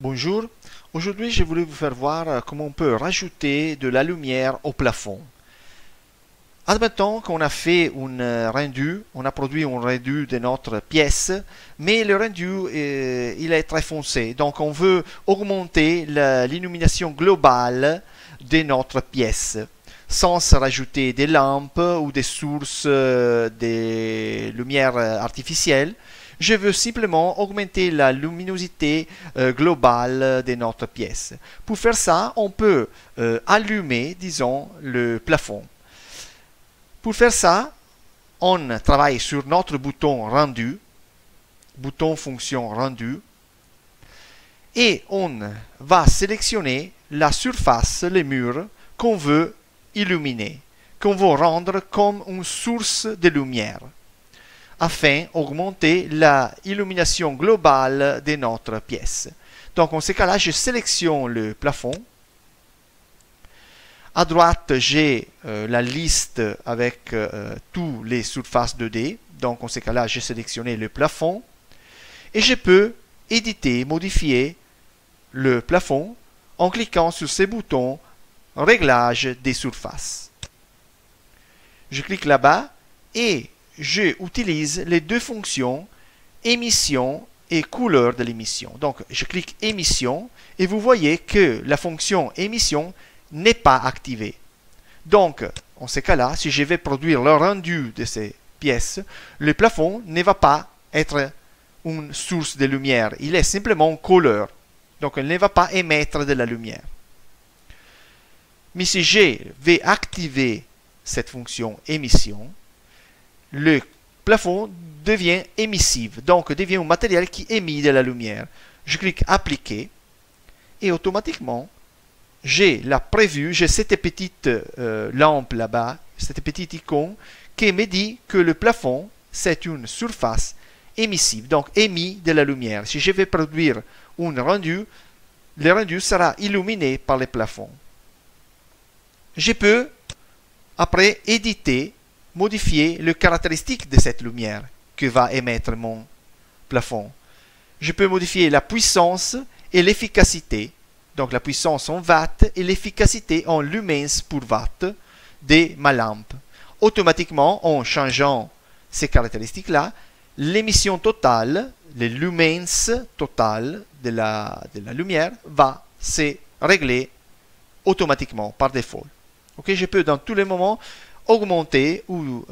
Bonjour, aujourd'hui je voulais vous faire voir comment on peut rajouter de la lumière au plafond. Admettons qu'on a fait un rendu, on a produit un rendu de notre pièce, mais le rendu il est très foncé, donc on veut augmenter l'illumination globale de notre pièce sans rajouter des lampes ou des sources de lumière artificielle. Je veux simplement augmenter la luminosité globale de notre pièce. Pour faire ça, on peut allumer, disons, le plafond. Pour faire ça, on travaille sur notre bouton rendu, bouton fonction rendu, et on va sélectionner la surface, les murs qu'on veut illuminer, qu'on veut rendre comme une source de lumière, afin d'augmenter l'illumination globale de notre pièce. Donc, en ce cas-là, je sélectionne le plafond. À droite, j'ai la liste avec toutes les surfaces 2D. Donc, en ce cas-là, j'ai sélectionné le plafond. Et je peux éditer, modifier le plafond en cliquant sur ces boutons « Réglage des surfaces ». Je clique là-bas et j'utilise les deux fonctions émission et couleur de l'émission. Donc, je clique émission et vous voyez que la fonction émission n'est pas activée. Donc, en ce cas-là, si je vais produire le rendu de ces pièces, le plafond ne va pas être une source de lumière. Il est simplement une couleur. Donc, il ne va pas émettre de la lumière. Mais si je vais activer cette fonction émission, le plafond devient émissif, donc devient un matériel qui émet de la lumière. Je clique appliquer et automatiquement j'ai cette petite lampe là-bas, cette petite icône qui me dit que le plafond c'est une surface émissive, donc émis de la lumière. Si je vais produire un rendu, le rendu sera illuminé par le plafond. Je peux après éditer, modifier les caractéristiques de cette lumière que va émettre mon plafond. Je peux modifier la puissance et l'efficacité, donc la puissance en watts et l'efficacité en lumens pour watt de ma lampe. Automatiquement, en changeant ces caractéristiques-là, l'émission totale, le lumens total de la lumière va se régler automatiquement par défaut. Okay, je peux dans tous les moments augmenter ou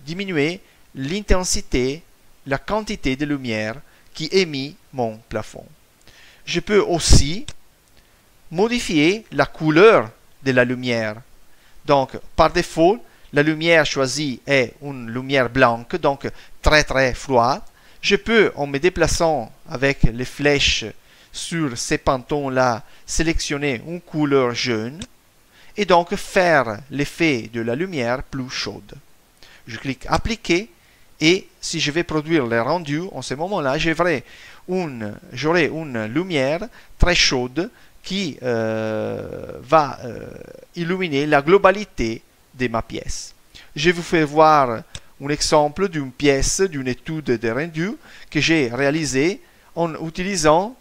diminuer l'intensité, la quantité de lumière qui émet mon plafond. Je peux aussi modifier la couleur de la lumière. Donc, par défaut, la lumière choisie est une lumière blanche, donc très très froide. Je peux, en me déplaçant avec les flèches sur ces pantons-là, sélectionner une couleur jaune et donc faire l'effet de la lumière plus chaude. Je clique appliquer et si je vais produire le rendu, en ce moment-là, j'aurai une lumière très chaude qui va illuminer la globalité de ma pièce. Je vous fais voir un exemple d'une pièce, d'une étude de rendu que j'ai réalisée en utilisant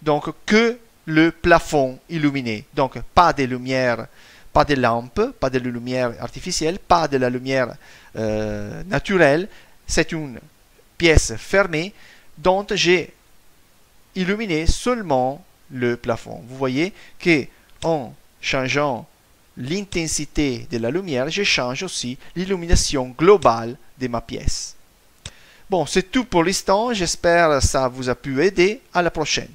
donc que le plafond illuminé. Donc pas de lumière, pas de lampes, pas de lumière artificielle, pas de la lumière naturelle. C'est une pièce fermée dont j'ai illuminé seulement le plafond. Vous voyez que en changeant l'intensité de la lumière, je change aussi l'illumination globale de ma pièce. Bon, c'est tout pour l'instant. J'espère que ça vous a pu aider. À la prochaine.